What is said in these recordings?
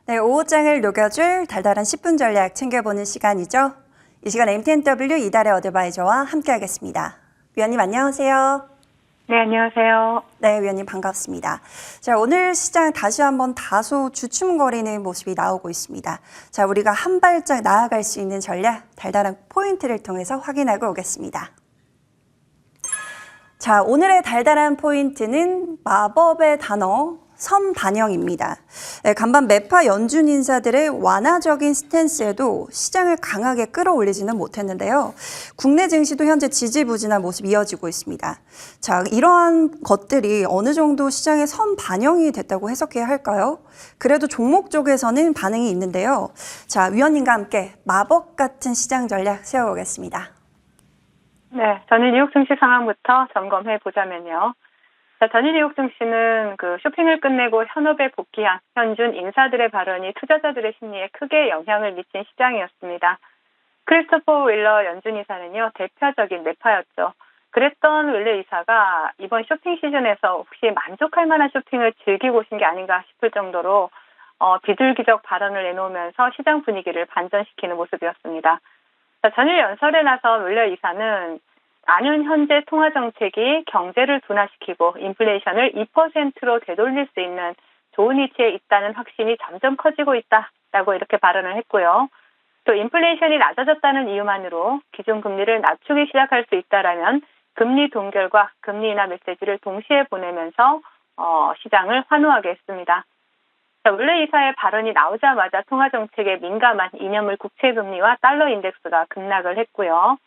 네, 오후장을 녹여줄 달달한 10분 전략 챙겨보는 시간이죠. 이 시간 MTNW 이달의 어드바이저와 함께하겠습니다. 위원님 안녕하세요. 네, 안녕하세요. 네, 위원님 반갑습니다. 자, 오늘 시장 다시 한번 다소 주춤거리는 모습이 나오고 있습니다. 자, 우리가 한 발짝 나아갈 수 있는 전략, 달달한 포인트를 통해서 확인하고 오겠습니다. 자, 오늘의 달달한 포인트는 마법의 단어, 선반영입니다. 간밤 매파 연준 인사들의 완화적인 스탠스에도 시장을 강하게 끌어올리지는 못했는데요. 국내 증시도 현재 지지부진한 모습이 이어지고 있습니다. 자, 이러한 것들이 어느 정도 시장에 선반영이 됐다고 해석해야 할까요? 그래도 종목 쪽에서는 반응이 있는데요. 자, 위원님과 함께 마법 같은 시장 전략 세워보겠습니다. 네, 전일 뉴욕 증시 상황부터 점검해 보자면요. 자, 전일 뉴욕 증시는 쇼핑을 끝내고 현업에 복귀한 현준 인사들의 발언이 투자자들의 심리에 크게 영향을 미친 시장이었습니다. 크리스토퍼 윌러 연준 이사는요, 대표적인 매파였죠. 그랬던 윌러 이사가 이번 쇼핑 시즌에서 혹시 만족할 만한 쇼핑을 즐기고 오신 게 아닌가 싶을 정도로 비둘기적 발언을 내놓으면서 시장 분위기를 반전시키는 모습이었습니다. 자, 전일 연설에 나선 윌러 이사는 나는 현재 통화 정책이 경제를 둔화시키고 인플레이션을 2%로 되돌릴 수 있는 좋은 위치에 있다는 확신이 점점 커지고 있다라고 이렇게 발언을 했고요. 또 인플레이션이 낮아졌다는 이유만으로 기준금리를 낮추기 시작할 수 있다라면 금리 동결과 금리 인하 메시지를 동시에 보내면서 시장을 환호하게 했습니다. 자, 윌러 이사의 발언이 나오자마자 통화 정책에 민감한 2년물 국채 금리와 달러 인덱스가 급락을 했고요.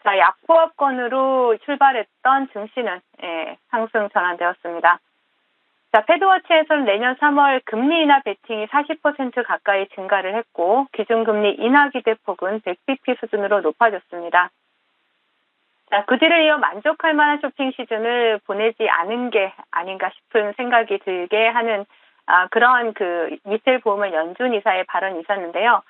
자, 약보합권으로 출발했던 증시는 상승 전환되었습니다. 자, 패드워치에서는 내년 3월 금리 인하 베팅이 40% 가까이 증가를 했고 기준금리 인하 기대폭은 100bp 수준으로 높아졌습니다. 자, 그 뒤를 이어 만족할 만한 쇼핑 시즌을 보내지 않은 게 아닌가 싶은 생각이 들게 하는 그런 미셀 보우먼 연준 이사의 발언이 있었는데요.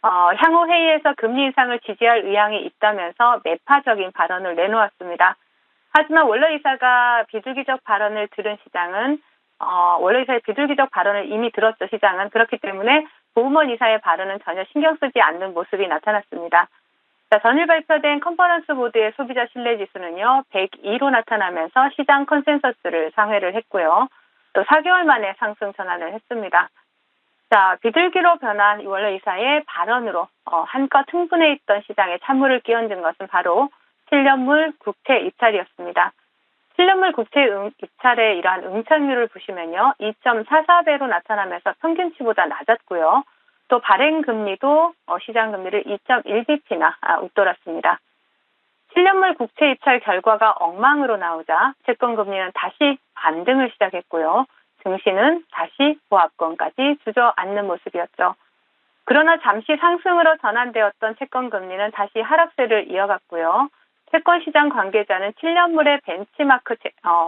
향후 회의에서 금리 인상을 지지할 의향이 있다면서 매파적인 발언을 내놓았습니다. 하지만 월러 이사가 비둘기적 발언을 들은 시장은 월러 이사의 비둘기적 발언을 이미 들었죠, 시장은. 그렇기 때문에 보우먼 이사의 발언은 전혀 신경 쓰지 않는 모습이 나타났습니다. 자, 전일 발표된 컨퍼런스 보드의 소비자 신뢰 지수는요, 102로 나타나면서 시장 컨센서스를 상회를 했고요. 또 4개월 만에 상승 전환을 했습니다. 자, 비둘기로 변한 월러 이사의 발언으로 한껏 흥분해 있던 시장에 찬물을 끼얹은 것은 바로 7년물 국채 입찰이었습니다. 7년물 국채 입찰의 이러한 응찰률을 보시면요, 2.44배로 나타나면서 평균치보다 낮았고요. 또 발행 금리도 시장 금리를 2.1bp나 웃돌았습니다. 7년물 국채 입찰 결과가 엉망으로 나오자 채권 금리는 다시 반등을 시작했고요. 증시는 다시 보합권까지 주저앉는 모습이었죠. 그러나 잠시 상승으로 전환되었던 채권 금리는 다시 하락세를 이어갔고요. 채권 시장 관계자는 7년물의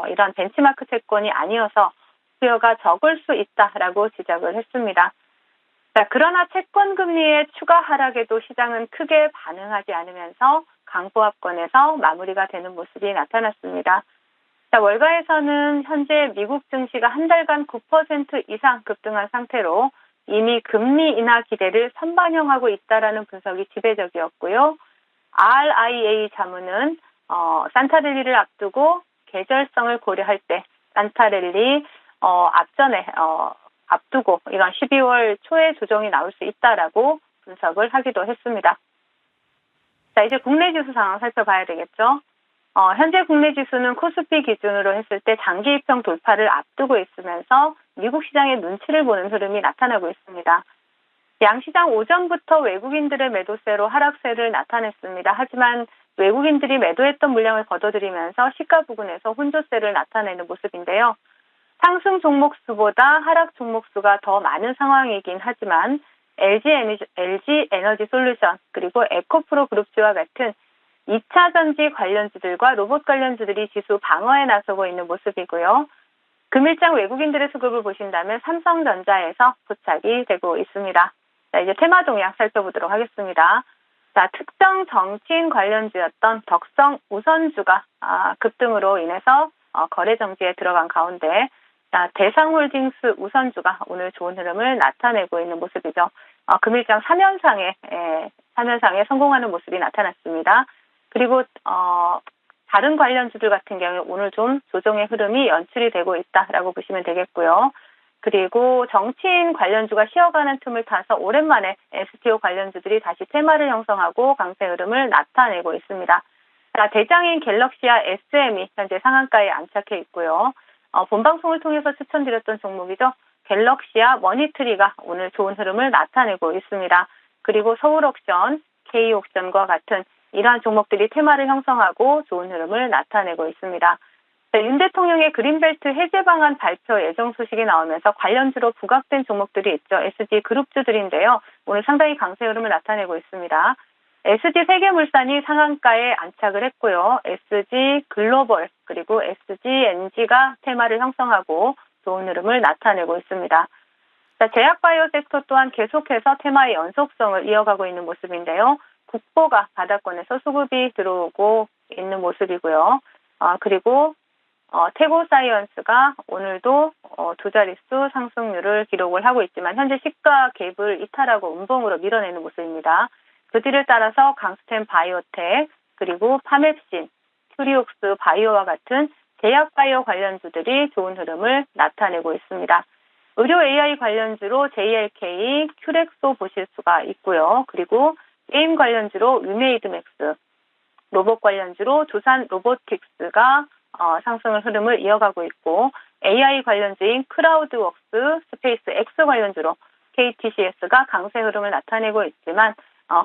이런 벤치마크 채권이 아니어서 수요가 적을 수 있다라고 지적을 했습니다. 자, 그러나 채권 금리의 추가 하락에도 시장은 크게 반응하지 않으면서 강보합권에서 마무리가 되는 모습이 나타났습니다. 자, 월가에서는 현재 미국 증시가 한 달간 9% 이상 급등한 상태로 이미 금리 인하 기대를 선반영하고 있다라는 분석이 지배적이었고요. RIA 자문은 산타랠리를 앞두고 계절성을 고려할 때 산타랠리 앞전에 앞두고 이런 12월 초에 조정이 나올 수 있다라고 분석을 하기도 했습니다. 자, 이제 국내 지수 상황 살펴봐야 되겠죠. 현재 국내 지수는 코스피 기준으로 했을 때 장기 입평 돌파를 앞두고 있으면서 미국 시장의 눈치를 보는 흐름이 나타나고 있습니다. 양시장 오전부터 외국인들의 매도세로 하락세를 나타냈습니다. 하지만 외국인들이 매도했던 물량을 거둬들이면서 시가 부근에서 혼조세를 나타내는 모습인데요. 상승 종목 수보다 하락 종목 수가 더 많은 상황이긴 하지만 LG 에너지 솔루션 그리고 에코프로 그룹주와 같은 2차 전지 관련주들과 로봇 관련주들이 지수 방어에 나서고 있는 모습이고요. 금일장 외국인들의 수급을 보신다면 삼성전자에서 포착이 되고 있습니다. 자, 이제 테마 동향 살펴보도록 하겠습니다. 자, 특정 정치인 관련주였던 덕성 우선주가 급등으로 인해서 거래 정지에 들어간 가운데 자, 대상홀딩스 우선주가 오늘 좋은 흐름을 나타내고 있는 모습이죠. 금일장 3연상에 성공하는 모습이 나타났습니다. 그리고 다른 관련주들 같은 경우에 오늘 좀 조정의 흐름이 연출이 되고 있다라고 보시면 되겠고요. 그리고 정치인 관련주가 쉬어가는 틈을 타서 오랜만에 STO 관련주들이 다시 테마를 형성하고 강세 흐름을 나타내고 있습니다. 자, 대장인 갤럭시와 SM이 현재 상한가에 안착해 있고요. 본방송을 통해서 추천드렸던 종목이죠. 갤럭시와 머니트리가 오늘 좋은 흐름을 나타내고 있습니다. 그리고 서울옥션, K옥션과 같은 이러한 종목들이 테마를 형성하고 좋은 흐름을 나타내고 있습니다. 윤 대통령의 그린벨트 해제 방안 발표 예정 소식이 나오면서 관련주로 부각된 종목들이 있죠. SG 그룹주들인데요. 오늘 상당히 강세 흐름을 나타내고 있습니다. SG 세계물산이 상한가에 안착을 했고요. SG 글로벌 그리고 SGNG가 테마를 형성하고 좋은 흐름을 나타내고 있습니다. 자, 제약바이오 섹터 또한 계속해서 테마의 연속성을 이어가고 있는 모습인데요. 국보가 바닥권에서 수급이 들어오고 있는 모습이고요. 그리고 태고사이언스가 오늘도 두 자릿수 상승률을 기록을 하고 있지만 현재 시가 갭을 이탈하고 음봉으로 밀어내는 모습입니다. 그 뒤를 따라서 강스템 바이오텍 그리고 파맵신, 큐리옥스 바이오와 같은 제약바이오 관련주들이 좋은 흐름을 나타내고 있습니다. 의료 AI 관련주로 JLK, 큐렉소 보실 수가 있고요. 그리고 게임 관련주로 위메이드맥스, 로봇 관련주로 두산 로보틱스가 상승을 흐름을 이어가고 있고 AI 관련주인 크라우드웍스, 스페이스 X 관련주로 KTCS가 강세 흐름을 나타내고 있지만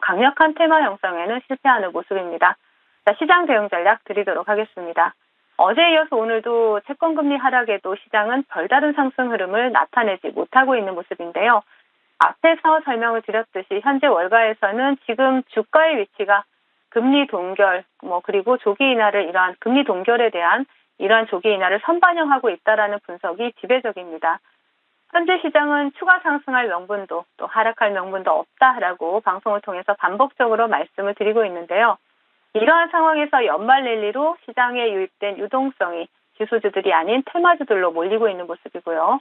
강력한 테마 형성에는 실패하는 모습입니다. 자, 시장 대응 전략 드리도록 하겠습니다. 어제에 이어서 오늘도 채권금리 하락에도 시장은 별다른 상승 흐름을 나타내지 못하고 있는 모습인데요. 앞에서 설명을 드렸듯이 현재 월가에서는 지금 주가의 위치가 금리 동결, 그리고 조기 인하를 이러한 금리 동결에 대한 이러한 조기 인하를 선반영하고 있다라는 분석이 지배적입니다. 현재 시장은 추가 상승할 명분도 또 하락할 명분도 없다라고 방송을 통해서 반복적으로 말씀을 드리고 있는데요. 이러한 상황에서 연말 랠리로 시장에 유입된 유동성이 지수주들이 아닌 테마주들로 몰리고 있는 모습이고요.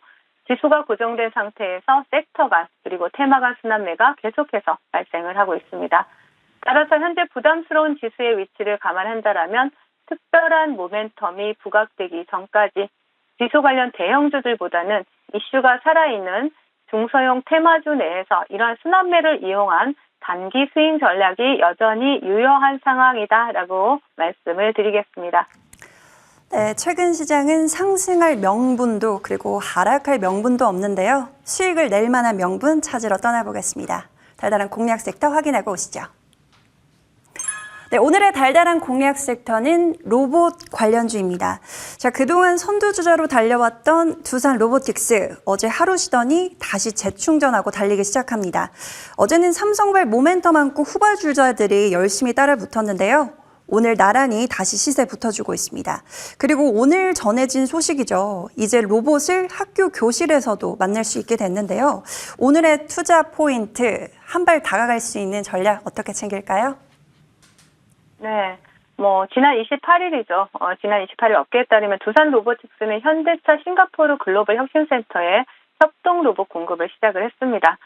지수가 고정된 상태에서 섹터 간 그리고 테마 간 순환매가 계속해서 발생을 하고 있습니다. 따라서 현재 부담스러운 지수의 위치를 감안한다라면 특별한 모멘텀이 부각되기 전까지 지수 관련 대형주들보다는 이슈가 살아있는 중소형 테마주 내에서 이러한 순환매를 이용한 단기 스윙 전략이 여전히 유효한 상황이다라고 말씀을 드리겠습니다. 네, 최근 시장은 상승할 명분도 그리고 하락할 명분도 없는데요. 수익을 낼 만한 명분 찾으러 떠나보겠습니다. 달달한 공략 섹터 확인하고 오시죠. 네, 오늘의 달달한 공략 섹터는 로봇 관련주입니다. 자, 그동안 선두주자로 달려왔던 두산 로보틱스, 어제 하루 쉬더니 다시 재충전하고 달리기 시작합니다. 어제는 삼성발 모멘텀 안고 후발주자들이 열심히 따라 붙었는데요. 오늘 나란히 다시 시세 붙어주고 있습니다. 그리고 오늘 전해진 소식이죠. 이제 로봇을 학교 교실에서도 만날 수 있게 됐는데요. 오늘의 투자 포인트, 한 발 다가갈 수 있는 전략 어떻게 챙길까요? 네, 지난 28일이죠. 지난 28일 업계에 따르면 두산 로보틱스는 현대차 싱가포르 글로벌 혁신센터에 협동 로봇 공급을 시작을 했습니다.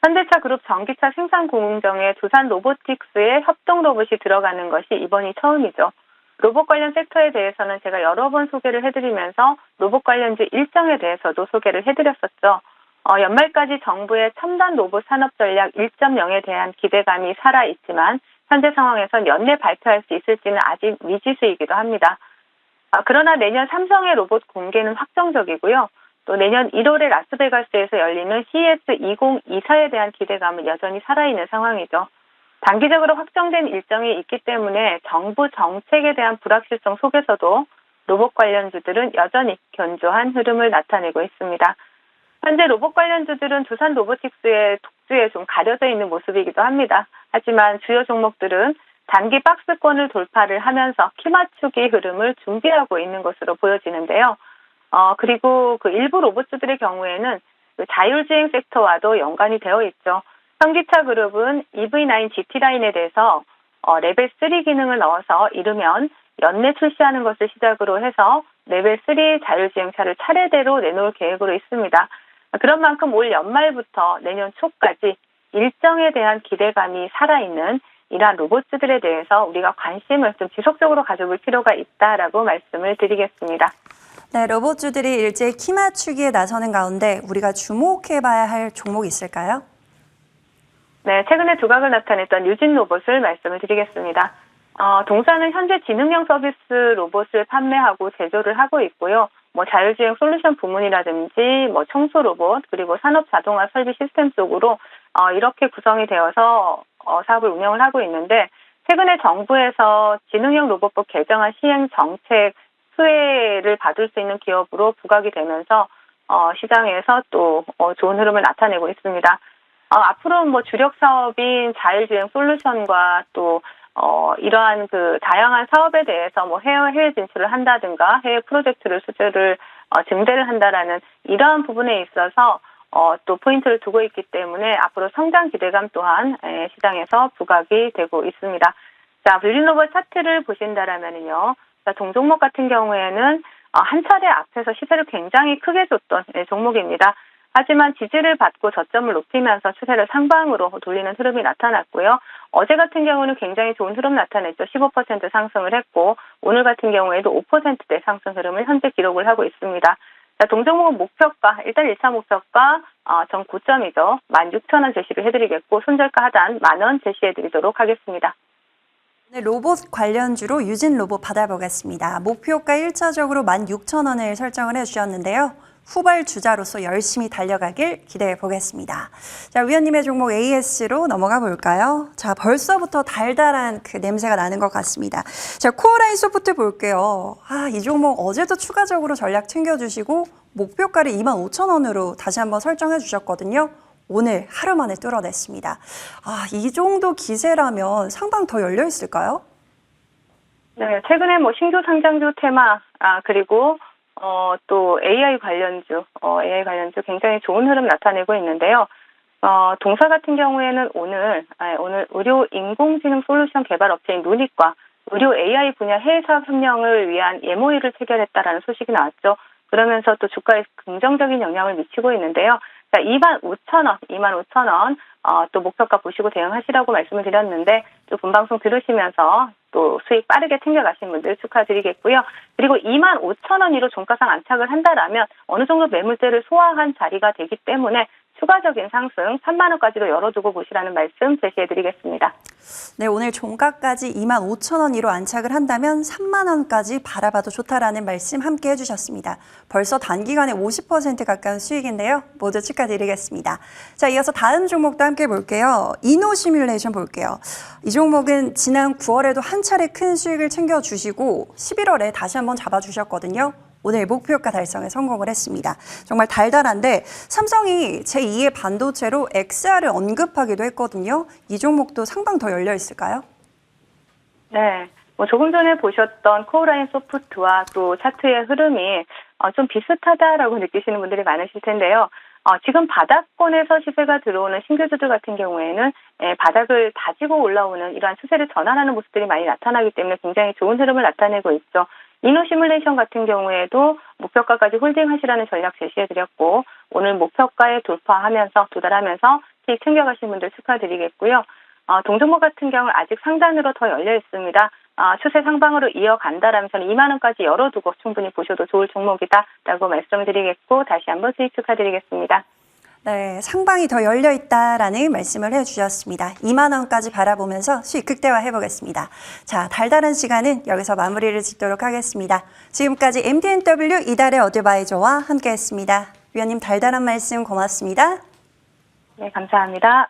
현대차 그룹 전기차 생산 공정에 두산 로보틱스의 협동 로봇이 들어가는 것이 이번이 처음이죠. 로봇 관련 섹터에 대해서는 제가 여러 번 소개를 해드리면서 로봇 관련주 일정에 대해서도 소개를 해드렸었죠. 연말까지 정부의 첨단 로봇 산업 전략 1.0에 대한 기대감이 살아있지만 현재 상황에선 연내 발표할 수 있을지는 아직 미지수이기도 합니다. 그러나 내년 삼성의 로봇 공개는 확정적이고요. 또 내년 1월에 라스베가스에서 열리는 CES 2024에 대한 기대감은 여전히 살아있는 상황이죠. 단기적으로 확정된 일정이 있기 때문에 정부 정책에 대한 불확실성 속에서도 로봇 관련주들은 여전히 견조한 흐름을 나타내고 있습니다. 현재 로봇 관련주들은 두산 로보틱스의 독주에 좀 가려져 있는 모습이기도 합니다. 하지만 주요 종목들은 단기 박스권을 돌파를 하면서 키 맞추기 흐름을 준비하고 있는 것으로 보여지는데요. 그리고 그 일부 로봇주들의 경우에는 그 자율주행 섹터와도 연관이 되어 있죠. 현기차 그룹은 EV9 GT 라인에 대해서 레벨 3 기능을 넣어서 이르면 연내 출시하는 것을 시작으로 해서 레벨 3 자율주행차를 차례대로 내놓을 계획으로 있습니다. 그런 만큼 올 연말부터 내년 초까지 일정에 대한 기대감이 살아있는 이러한 로봇들에 대해서 우리가 관심을 좀 지속적으로 가져볼 필요가 있다라고 말씀을 드리겠습니다. 네, 로봇주들이 일제히 키 맞추기에 나서는 가운데 우리가 주목해봐야 할 종목이 있을까요? 네, 최근에 두각을 나타냈던 유진 로봇을 말씀을 드리겠습니다. 동사는 현재 지능형 서비스 로봇을 판매하고 제조를 하고 있고요. 자율주행 솔루션 부문이라든지 청소 로봇 그리고 산업 자동화 설비 시스템 쪽으로 이렇게 구성이 되어서 사업을 운영을 하고 있는데 최근에 정부에서 지능형 로봇법 개정안 시행 정책 수혜를 받을 수 있는 기업으로 부각이 되면서 시장에서 또 좋은 흐름을 나타내고 있습니다. 앞으로 주력 사업인 자율주행 솔루션과 또 이러한 그 다양한 사업에 대해서 해외 진출을 한다든가 해외 프로젝트를 수주를 증대를 한다라는 이러한 부분에 있어서 또 포인트를 두고 있기 때문에 앞으로 성장 기대감 또한 시장에서 부각이 되고 있습니다. 자, 유진로봇 차트를 보신다라면요. 동종목 같은 경우에는 한 차례 앞에서 시세를 굉장히 크게 줬던 종목입니다. 하지만 지지를 받고 저점을 높이면서 추세를 상방으로 돌리는 흐름이 나타났고요. 어제 같은 경우는 굉장히 좋은 흐름 나타냈죠. 15% 상승을 했고 오늘 같은 경우에도 5%대 상승 흐름을 현재 기록을 하고 있습니다. 자, 동종목은 목표가 일단 1차 목표가 전 고점이죠. 16,000원 제시를 해드리겠고 손절가 하단 10,000원 제시해드리도록 하겠습니다. 네, 로봇 관련주로 유진 로봇 받아보겠습니다. 목표가 1차적으로 16,000원을 설정을 해주셨는데요. 후발주자로서 열심히 달려가길 기대해 보겠습니다. 자, 위원님의 종목 AS로 넘어가 볼까요? 자, 벌써부터 달달한 그 냄새가 나는 것 같습니다. 자, 코어라인 소프트 볼게요. 이 종목 어제도 추가적으로 전략 챙겨주시고 목표가를 25,000원으로 다시 한번 설정해 주셨거든요. 오늘 하루 만에 뚫어냈습니다. 이 정도 기세라면 상방 더 열려 있을까요? 네, 최근에 신규 상장주 테마 그리고 또 AI 관련주 굉장히 좋은 흐름 나타내고 있는데요. 동사 같은 경우에는 오늘 의료 인공지능 솔루션 개발 업체인 누닉과 의료 AI 분야 해외 사업 협력을 위한 MOU를 체결했다라는 소식이 나왔죠. 그러면서 또 주가에 긍정적인 영향을 미치고 있는데요. 자, 25,000원, 또 목표가 보시고 대응하시라고 말씀을 드렸는데, 또 본방송 들으시면서 또 수익 빠르게 챙겨가신 분들 축하드리겠고요. 그리고 25,000원으로 종가상 안착을 한다라면 어느 정도 매물대를 소화한 자리가 되기 때문에 추가적인 상승 3만원까지도 열어두고 보시라는 말씀 제시해드리겠습니다. 네, 오늘 종가까지 25,000원으로 안착을 한다면 3만 원까지 바라봐도 좋다라는 말씀 함께 해주셨습니다. 벌써 단기간에 50% 가까운 수익인데요. 모두 축하드리겠습니다. 자, 이어서 다음 종목도 함께 볼게요. 이노시뮬레이션 볼게요. 이 종목은 지난 9월에도 한 차례 큰 수익을 챙겨주시고 11월에 다시 한번 잡아주셨거든요. 오늘 목표가 달성에 성공을 했습니다. 정말 달달한데 삼성이 제2의 반도체로 XR을 언급하기도 했거든요. 이 종목도 상방 더 열려 있을까요? 네, 조금 전에 보셨던 코어라인 소프트와 또 차트의 흐름이 좀 비슷하다라고 느끼시는 분들이 많으실 텐데요. 지금 바닥권에서 시세가 들어오는 신규주들 같은 경우에는 바닥을 다지고 올라오는 이러한 추세를 전환하는 모습들이 많이 나타나기 때문에 굉장히 좋은 흐름을 나타내고 있죠. 이노시뮬레이션 같은 경우에도 목표가까지 홀딩하시라는 전략 제시해드렸고 오늘 목표가에 도달하면서 수익 챙겨가신 분들 축하드리겠고요. 동종목 같은 경우는 아직 상단으로 더 열려 있습니다. 추세 상방으로 이어간다라면 저는 2만 원까지 열어두고 충분히 보셔도 좋을 종목이다라고 말씀드리겠고 다시 한번 수익 축하드리겠습니다. 네, 상방이 더 열려 있다라는 말씀을 해주셨습니다. 2만 원까지 바라보면서 수익 극대화 해보겠습니다. 자, 달달한 시간은 여기서 마무리를 짓도록 하겠습니다. 지금까지 MTNW 이달의 어드바이저와 함께했습니다. 위원님 달달한 말씀 고맙습니다. 네, 감사합니다.